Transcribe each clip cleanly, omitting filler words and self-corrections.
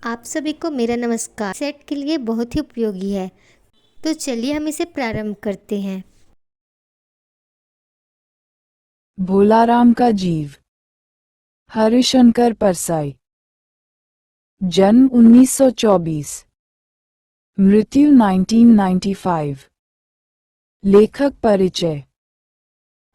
आप सभी को मेरा नमस्कार। सेट के लिए बहुत ही उपयोगी है, तो चलिए हम इसे प्रारंभ करते हैं। भोलाराम का जीव। हरिशंकर परसाई। जन्म 1924, मृत्यु 1995। लेखक परिचय।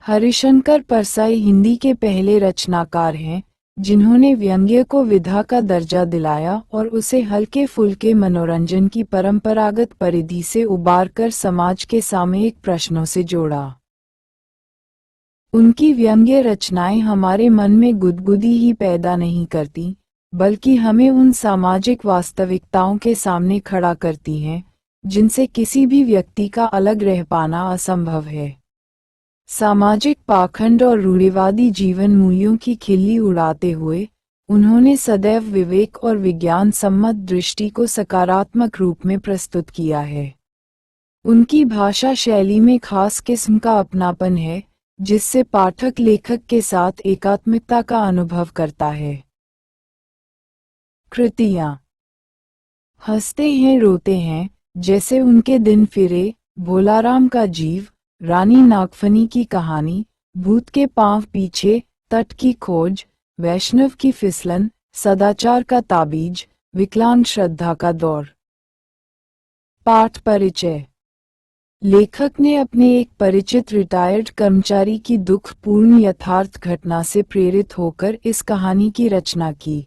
हरिशंकर परसाई हिंदी के पहले रचनाकार हैं जिन्होंने व्यंग्य को विधा का दर्जा दिलाया और उसे हल्के फुल्के मनोरंजन की परंपरागत परिधि से उबारकर समाज के सामयिक प्रश्नों से जोड़ा। उनकी व्यंग्य रचनाएं हमारे मन में गुदगुदी ही पैदा नहीं करती, बल्कि हमें उन सामाजिक वास्तविकताओं के सामने खड़ा करती हैं, जिनसे किसी भी व्यक्ति का अलग रह पाना असंभव है। सामाजिक पाखंड और रूढ़िवादी जीवन मूल्यों की खिल्ली उड़ाते हुए, उन्होंने सदैव विवेक और विज्ञान सम्मत दृष्टि को सकारात्मक रूप में प्रस्तुत किया है। उनकी भाषा शैली में खास किस्म का अपनापन है, जिससे पाठक लेखक के साथ एकात्मिकता का अनुभव करता है। कृतियाँ। हंसते हैं रोते हैं, जैसे उनके दिन फिरे, भोलाराम का जीव, रानी नागफनी की कहानी, भूत के पांव पीछे, तट की खोज, वैष्णव की फिसलन, सदाचार का ताबीज, विकलांग श्रद्धा का दौर। पाठ परिचय। लेखक ने अपने एक परिचित रिटायर्ड कर्मचारी की दुखपूर्ण यथार्थ घटना से प्रेरित होकर इस कहानी की रचना की।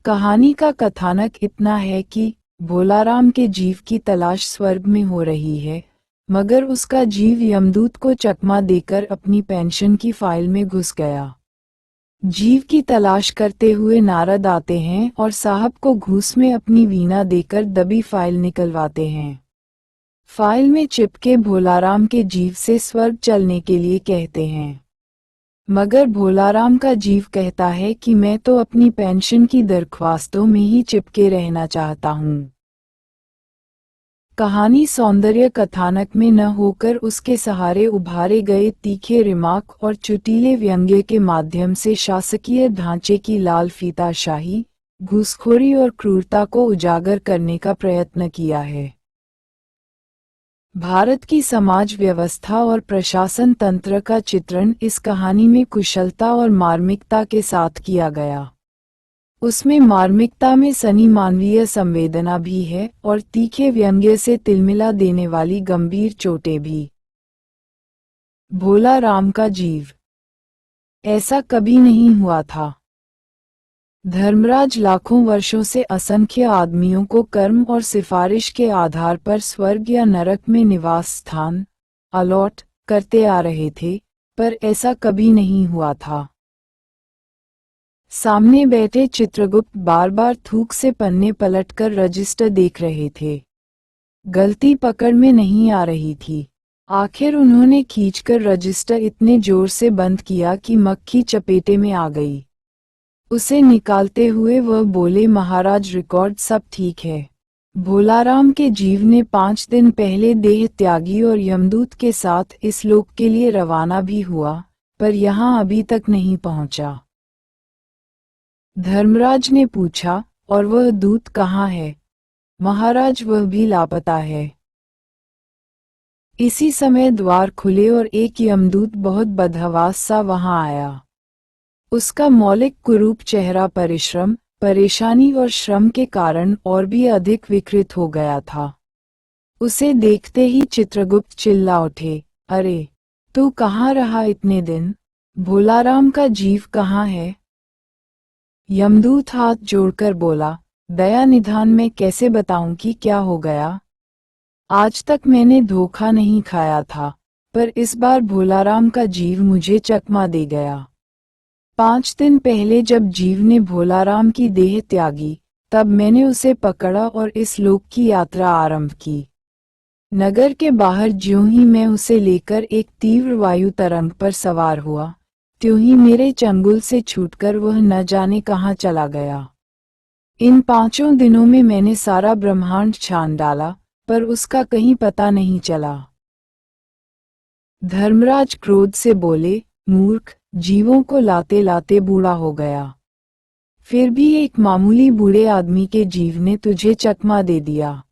कहानी का कथानक इतना है कि भोलाराम के जीव की तलाश स्वर्ग में हो रही है, मगर उसका जीव यमदूत को चकमा देकर अपनी पेंशन की फाइल में घुस गया। जीव की तलाश करते हुए नारद आते हैं और साहब को घूस में अपनी वीणा देकर दबी फाइल निकलवाते हैं। फाइल में चिपके भोलाराम के जीव से स्वर्ग चलने के लिए कहते हैं, मगर भोलाराम का जीव कहता है कि मैं तो अपनी पेंशन की दरख्वास्तों में ही चिपके रहना चाहता हूँ। कहानी सौंदर्य कथानक में न होकर उसके सहारे उभारे गए तीखे रिमार्क और चुटीले व्यंग्य के माध्यम से शासकीय ढांचे की लाल फीताशाही, घूसखोरी और क्रूरता को उजागर करने का प्रयत्न किया है। भारत की समाज व्यवस्था और प्रशासन तंत्र का चित्रण इस कहानी में कुशलता और मार्मिकता के साथ किया गया। उसमें मार्मिकता में सनी मानवीय संवेदना भी है और तीखे व्यंग्य से तिलमिला देने वाली गंभीर चोटें भी। भोला राम का जीव। ऐसा कभी नहीं हुआ था। धर्मराज लाखों वर्षों से असंख्य आदमियों को कर्म और सिफारिश के आधार पर स्वर्ग या नरक में निवास स्थान अलॉट करते आ रहे थे, पर ऐसा कभी नहीं हुआ था। सामने बैठे चित्रगुप्त बार बार थूक से पन्ने पलटकर रजिस्टर देख रहे थे। गलती पकड़ में नहीं आ रही थी। आखिर उन्होंने खींचकर रजिस्टर इतने जोर से बंद किया कि मक्खी चपेटे में आ गई। उसे निकालते हुए वह बोले, महाराज रिकॉर्ड सब ठीक है। भोलाराम के जीव ने 5 दिन पहले देह त्यागी और यमदूत के साथ इस लोक के लिए रवाना भी हुआ, पर यहाँ अभी तक नहीं पहुंचा। धर्मराज ने पूछा, और वह दूत कहाँ है? महाराज वह भी लापता है। इसी समय द्वार खुले और एक यमदूत बहुत बदहवास सा वहां आया। उसका मौलिक कुरूप चेहरा परिश्रम, परेशानी और श्रम के कारण और भी अधिक विकृत हो गया था। उसे देखते ही चित्रगुप्त चिल्ला उठे, अरे, तू कहाँ रहा इतने दिन? भोलाराम का जीव कहाँ है? यमदूत हाथ जोड़कर बोला, दया निधान में कैसे बताऊं कि क्या हो गया? आज तक मैंने धोखा नहीं खाया था, पर इस बार भोलाराम का जीव मुझे चकमा दे गया। 5 दिन पहले जब जीव ने भोलाराम की देह त्यागी, तब मैंने उसे पकड़ा और इस लोक की यात्रा आरंभ की। नगर के बाहर ज्यों ही मैं उसे लेकर एक तीव्र वायु तरंग पर सवार हुआ, त्यों ही मेरे चंगुल से छूटकर वह न जाने कहाँ चला गया। इन 5 दिनों में मैंने सारा ब्रह्मांड छान डाला, पर उसका कहीं पता नहीं चला। धर्मराज क्रोध से बोले, मूर्ख, जीवों को लाते लाते बूढ़ा हो गया। फिर भी एक मामूली बूढ़े आदमी के जीव ने तुझे चकमा दे दिया।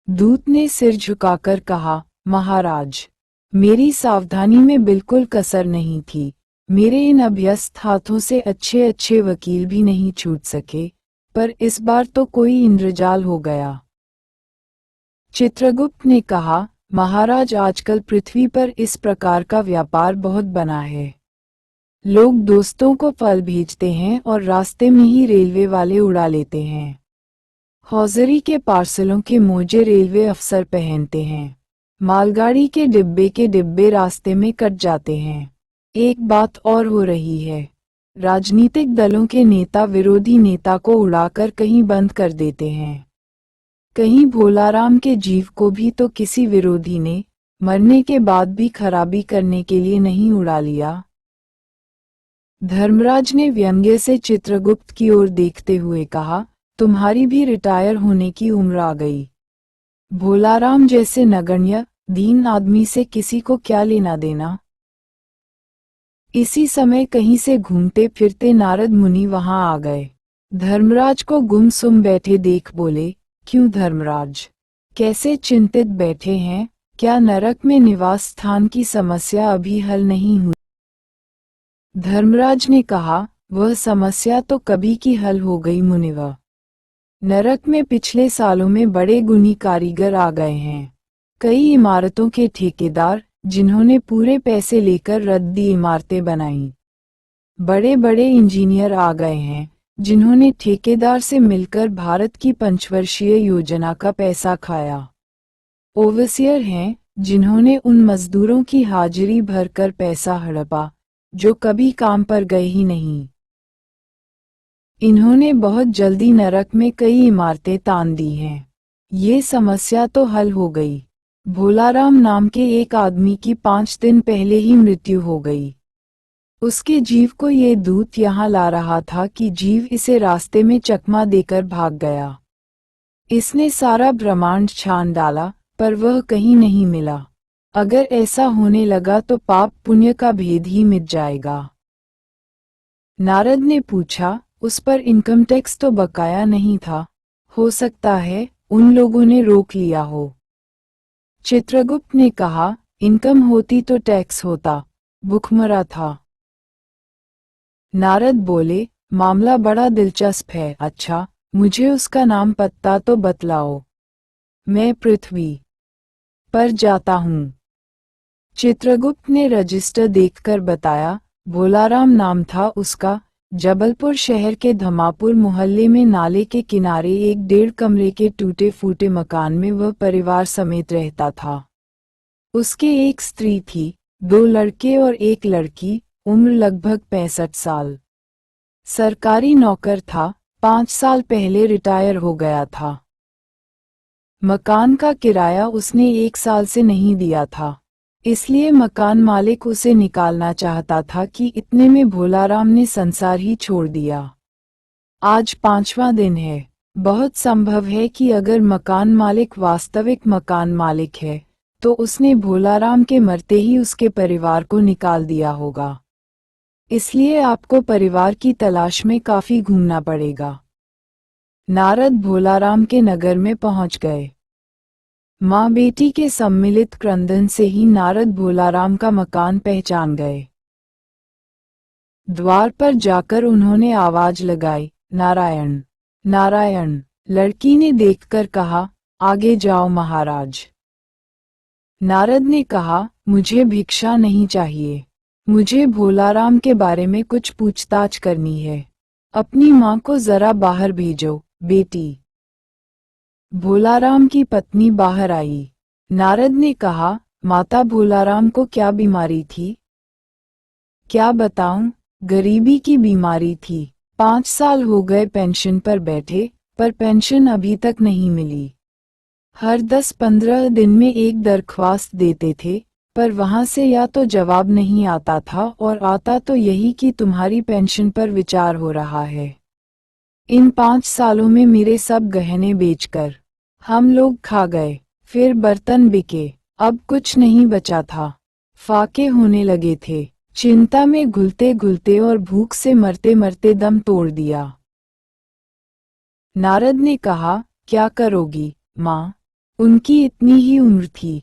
दूत ने सिर झुकाकर कहा, महाराज, मेरी सावधानी में बिल्कुल कसर नहीं थी। मेरे इन अभ्यस्त हाथों से अच्छे अच्छे वकील भी नहीं छूट सके, पर इस बार तो कोई इंद्रजाल हो गया। चित्रगुप्त ने कहा, महाराज, आजकल पृथ्वी पर इस प्रकार का व्यापार बहुत बना है। लोग दोस्तों को फल भेजते हैं और रास्ते में ही रेलवे वाले उड़ा लेते हैं। हौजरी के पार्सलों के मोजे रेलवे अफसर पहनते हैं। मालगाड़ी के डिब्बे रास्ते में कट जाते हैं। एक बात और हो रही है, राजनीतिक दलों के नेता विरोधी नेता को उड़ाकर कहीं बंद कर देते हैं। कहीं भोलाराम के जीव को भी तो किसी विरोधी ने मरने के बाद भी खराबी करने के लिए नहीं उड़ा लिया। धर्मराज ने व्यंग्य से चित्रगुप्त की ओर देखते हुए कहा, तुम्हारी भी रिटायर होने की उम्र आ गई। भोलाराम जैसे नगण्य दीन आदमी से किसी को क्या लेना देना। इसी समय कहीं से घूमते फिरते नारद मुनि वहां आ गए। धर्मराज को गुमसुम बैठे देख बोले, क्यों धर्मराज, कैसे चिंतित बैठे हैं? क्या नरक में निवास स्थान की समस्या अभी हल नहीं हुई? धर्मराज ने कहा, वह समस्या तो कभी की हल हो गई मुनिवर। नरक में पिछले सालों में बड़े गुणी कारीगर आ गए हैं। कई इमारतों के ठेकेदार, जिन्होंने पूरे पैसे लेकर रद्दी इमारतें बनाईं। बड़े बड़े इंजीनियर आ गए हैं, जिन्होंने ठेकेदार से मिलकर भारत की 5 वर्षीय योजना का पैसा खाया। ओवरसियर हैं, जिन्होंने उन मजदूरों की हाजिरी भरकर पैसा हड़पा, जो कभी काम पर गए ही नहीं। इन्होंने बहुत जल्दी नरक में कई इमारतें तान दी हैं। ये समस्या तो हल हो गई। भोलाराम नाम के एक आदमी की 5 दिन पहले ही मृत्यु हो गई। उसके जीव को ये दूत यहाँ ला रहा था कि जीव इसे रास्ते में चकमा देकर भाग गया। इसने सारा ब्रह्मांड छान डाला, पर वह कहीं नहीं मिला। अगर ऐसा होने लगा तो पाप पुण्य का भेद ही मिट जाएगा। नारद ने पूछा, उस पर इनकम टैक्स तो बकाया नहीं था? हो सकता है उन लोगों ने रोक लिया हो। चित्रगुप्त ने कहा, इनकम होती तो टैक्स होता, भूखमरा था। नारद बोले, मामला बड़ा दिलचस्प है। अच्छा, मुझे उसका नाम पता तो बतलाओ। मैं पृथ्वी पर जाता हूँ। चित्रगुप्त ने रजिस्टर देखकर बताया, भोलाराम नाम था उसका। जबलपुर शहर के धमापुर मोहल्ले में नाले के किनारे एक 1.5 कमरे के टूटे फूटे मकान में वह परिवार समेत रहता था। उसके एक स्त्री थी, 2 लड़के और एक लड़की, उम्र लगभग 65 साल। सरकारी नौकर था, 5 साल पहले रिटायर हो गया था। मकान का किराया उसने 1 साल से नहीं दिया था, इसलिए मकान मालिक उसे निकालना चाहता था कि इतने में भोलाराम ने संसार ही छोड़ दिया। आज 5वां दिन है। बहुत संभव है कि अगर मकान मालिक वास्तविक मकान मालिक है, तो उसने भोलाराम के मरते ही उसके परिवार को निकाल दिया होगा। इसलिए आपको परिवार की तलाश में काफी घूमना पड़ेगा। नारद भोलाराम के नगर में पहुंच गए। माँ बेटी के सम्मिलित क्रंदन से ही नारद भोलाराम का मकान पहचान गए। द्वार पर जाकर उन्होंने आवाज लगाई, नारायण नारायण। लड़की ने देखकर कहा, आगे जाओ महाराज। नारद ने कहा, मुझे भिक्षा नहीं चाहिए। मुझे भोलाराम के बारे में कुछ पूछताछ करनी है। अपनी माँ को जरा बाहर भेजो, बेटी। भोलाराम की पत्नी बाहर आई। नारद ने कहा, माता भोलाराम को क्या बीमारी थी? क्या बताऊं, गरीबी की बीमारी थी। 5 साल हो गए पेंशन पर बैठे, पर पेंशन अभी तक नहीं मिली। हर 10-15 दिन में एक दरख्वास्त देते थे, पर वहां से या तो जवाब नहीं आता था और आता तो यही कि तुम्हारी पेंशन पर विचार हो रहा है। इन 5 सालों में मेरे सब गहने बेचकर हम लोग खा गए, फिर बर्तन बिके, अब कुछ नहीं बचा था। फाके होने लगे थे। चिंता में घुलते घुलते और भूख से मरते मरते दम तोड़ दिया। नारद ने कहा, क्या करोगी माँ? उनकी इतनी ही उम्र थी।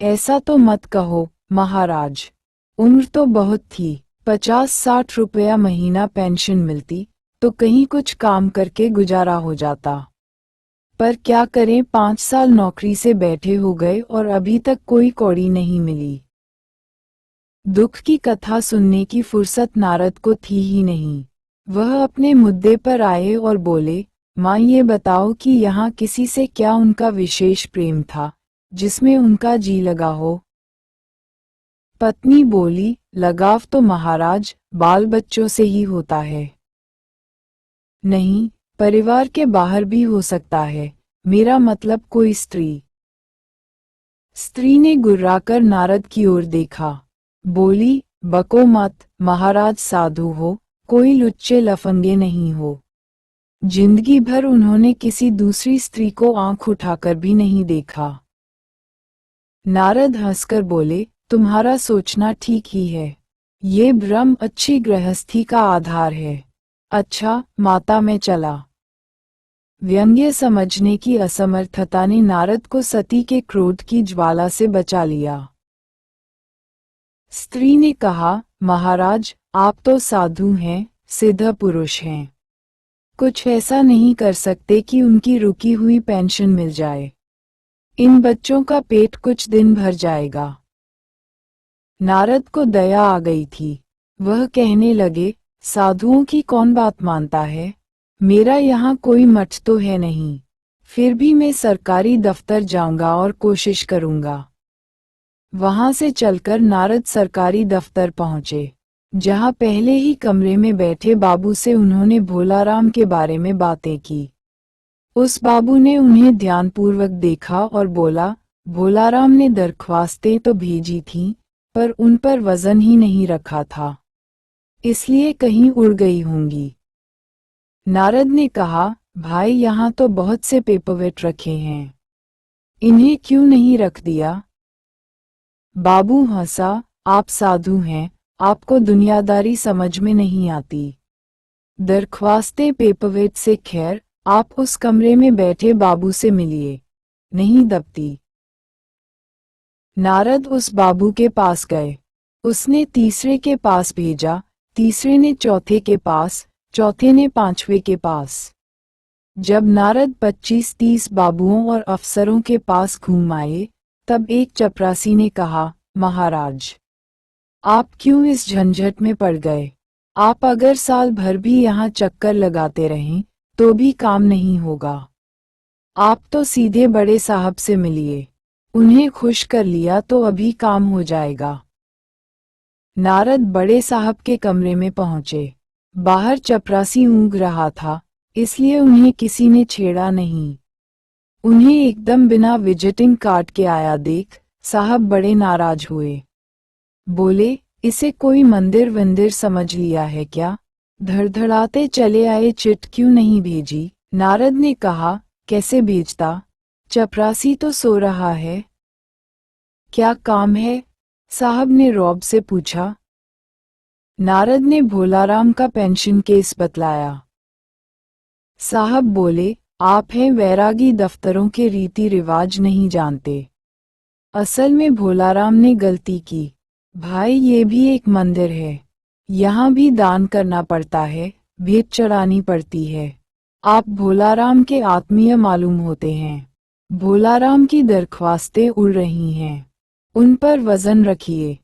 ऐसा तो मत कहो महाराज, उम्र तो बहुत थी। 50-60 रुपया महीना पेंशन मिलती तो कहीं कुछ काम करके गुजारा हो जाता। पर क्या करें, 5 साल नौकरी से बैठे हो गए और अभी तक कोई कौड़ी नहीं मिली। दुख की कथा सुनने की फुर्सत नारद को थी ही नहीं। वह अपने मुद्दे पर आए और बोले, माँ ये बताओ कि यहाँ किसी से क्या उनका विशेष प्रेम था जिसमें उनका जी लगा हो? पत्नी बोली, लगाव तो महाराज बाल बच्चों से ही होता है। नहीं, परिवार के बाहर भी हो सकता है, मेरा मतलब कोई स्त्री। स्त्री ने गुर्राकर नारद की ओर देखा। बोली, बको मत महाराज, साधु हो, कोई लुच्चे लफंगे नहीं हो। जिंदगी भर उन्होंने किसी दूसरी स्त्री को आंख उठाकर भी नहीं देखा। नारद हंसकर बोले, तुम्हारा सोचना ठीक ही है। ये भ्रम अच्छी गृहस्थी का आधार है। अच्छा माता, मैं चला। व्यंग्य समझने की असमर्थता ने नारद को सती के क्रोध की ज्वाला से बचा लिया। स्त्री ने कहा, महाराज आप तो साधु हैं, सिद्ध पुरुष हैं, कुछ ऐसा नहीं कर सकते कि उनकी रुकी हुई पेंशन मिल जाए। इन बच्चों का पेट कुछ दिन भर जाएगा। नारद को दया आ गई थी। वह कहने लगे, साधुओं की कौन बात मानता है? मेरा यहाँ कोई मठ तो है नहीं, फिर भी मैं सरकारी दफ्तर जाऊंगा और कोशिश करूंगा। वहां से चलकर नारद सरकारी दफ्तर पहुंचे, जहां पहले ही कमरे में बैठे बाबू से उन्होंने भोलाराम के बारे में बातें की। उस बाबू ने उन्हें ध्यानपूर्वक देखा और बोला, भोलाराम ने दरख्वास्तें तो भेजी थीं, पर उन पर वजन ही नहीं रखा था, इसलिए कहीं उड़ गई होंगी। नारद ने कहा, भाई यहाँ तो बहुत से पेपरवेट रखे हैं, इन्हें क्यों नहीं रख दिया? बाबू हंसा, आप साधु हैं, आपको दुनियादारी समझ में नहीं आती। दरख्वास्तें पेपरवेट से खैर, आप उस कमरे में बैठे बाबू से मिलिए, नहीं दबती। नारद उस बाबू के पास गए। उसने तीसरे के पास भेजा, तीसरे ने चौथे के पास, चौथे ने पांचवे के पास। जब नारद 25-30 बाबुओं और अफसरों के पास घूम आए, तब एक चपरासी ने कहा, महाराज आप क्यों इस झंझट में पड़ गए? आप अगर साल भर भी यहाँ चक्कर लगाते रहें तो भी काम नहीं होगा। आप तो सीधे बड़े साहब से मिलिए, उन्हें खुश कर लिया तो अभी काम हो जाएगा। नारद बड़े साहब के कमरे में पहुंचे। बाहर चपरासी ऊँघ रहा था, इसलिए उन्हें किसी ने छेड़ा नहीं। उन्हें एकदम बिना विजिटिंग कार्ड के आया देख साहब बड़े नाराज हुए। बोले, इसे कोई मंदिर वंदिर समझ लिया है क्या? धड़धड़ाते चले आए, चिट क्यों नहीं भेजी? नारद ने कहा, कैसे भेजता, चपरासी तो सो रहा है। क्या काम है? साहब ने रौब से पूछा। नारद ने भोलाराम का पेंशन केस बतलाया। साहब बोले, आप हैं वैरागी, दफ्तरों के रीति रिवाज नहीं जानते। असल में भोलाराम ने गलती की। भाई ये भी एक मंदिर है, यहाँ भी दान करना पड़ता है, भेंट चढ़ानी पड़ती है। आप भोलाराम के आत्मीय मालूम होते हैं। भोलाराम की दरख्वास्तें उड़ रही हैं, उन पर वजन रखिए।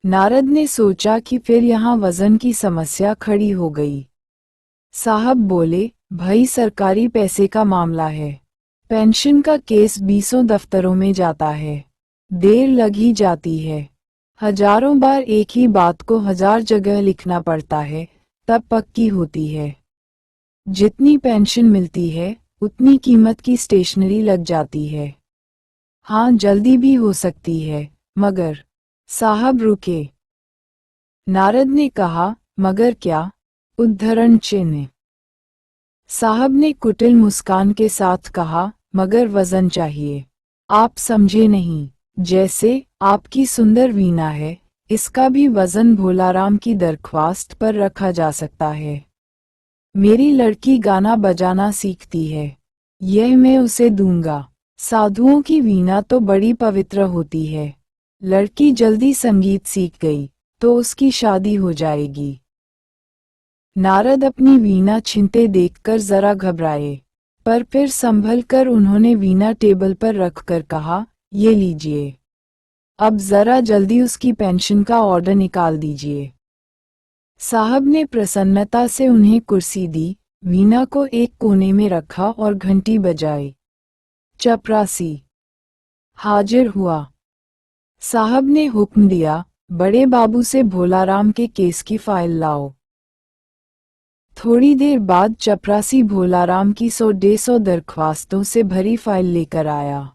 नारद ने सोचा कि फिर यहाँ वजन की समस्या खड़ी हो गई। साहब बोले, भाई सरकारी पैसे का मामला है, पेंशन का केस 20 दफ्तरों में जाता है, देर लग ही जाती है। हजारों बार एक ही बात को 1000 जगह लिखना पड़ता है, तब पक्की होती है। जितनी पेंशन मिलती है उतनी कीमत की स्टेशनरी लग जाती है। हाँ जल्दी भी हो सकती है, मगर। साहब रुके। नारद ने कहा, मगर क्या? उद्धरण चिन्ह। साहब ने कुटिल मुस्कान के साथ कहा, मगर वजन चाहिए। आप समझे नहीं, जैसे आपकी सुंदर वीणा है, इसका भी वजन भोलाराम की दरख्वास्त पर रखा जा सकता है। मेरी लड़की गाना बजाना सीखती है, यह मैं उसे दूंगा। साधुओं की वीणा तो बड़ी पवित्र होती है। लड़की जल्दी संगीत सीख गई तो उसकी शादी हो जाएगी। नारद अपनी वीणा छीनते देखकर जरा घबराए, पर फिर संभल कर उन्होंने वीणा टेबल पर रखकर कहा, ये लीजिए। अब जरा जल्दी उसकी पेंशन का ऑर्डर निकाल दीजिए। साहब ने प्रसन्नता से उन्हें कुर्सी दी, वीणा को एक कोने में रखा और घंटी बजाई। चपरासी हाजिर हुआ। साहब ने हुक्म दिया, बड़े बाबू से भोलाराम के केस की फाइल लाओ। थोड़ी देर बाद चपरासी भोलाराम की 100-150 दरख्वास्तों से भरी फाइल लेकर आया।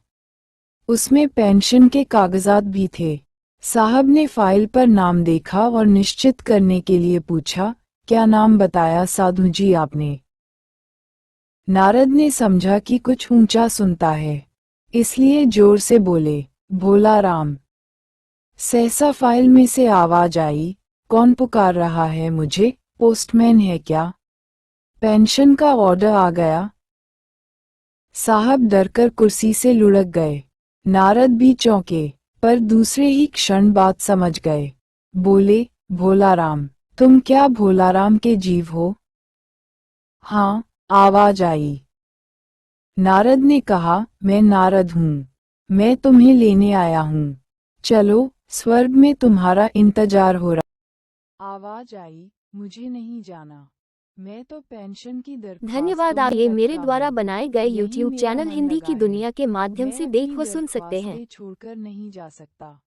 उसमें पेंशन के कागजात भी थे। साहब ने फाइल पर नाम देखा और निश्चित करने के लिए पूछा, क्या नाम बताया साधु जी आपने? नारद ने समझा कि कुछ ऊंचा सुनता है, इसलिए जोर से बोले, भोलाराम। सहसा फाइल में से आवाज आई, कौन पुकार रहा है मुझे? पोस्टमैन है क्या? पेंशन का ऑर्डर आ गया। साहब डरकर कुर्सी से लुढ़क गए। नारद भी चौंके, पर दूसरे ही क्षण बात समझ गए। बोले, भोलाराम, तुम क्या भोलाराम के जीव हो? हाँ, आवाज आई। नारद ने कहा, मैं नारद हूँ। मैं तुम्हें लेने आया हूँ। चलो, स्वर्ग में तुम्हारा इंतजार हो रहा। आवाज आई, मुझे नहीं जाना। मैं तो पेंशन की धन्यवाद। दरख्वास्तों आप में ये मेरे लगता द्वारा हूँ। बनाए गए यही YouTube मेरा चैनल मन हिंदी लगा की है। दुनिया के माध्यम मैं से अपनी देख व सुन सकते हैं। दरख्वास्तें छोड़कर नहीं जा सकता।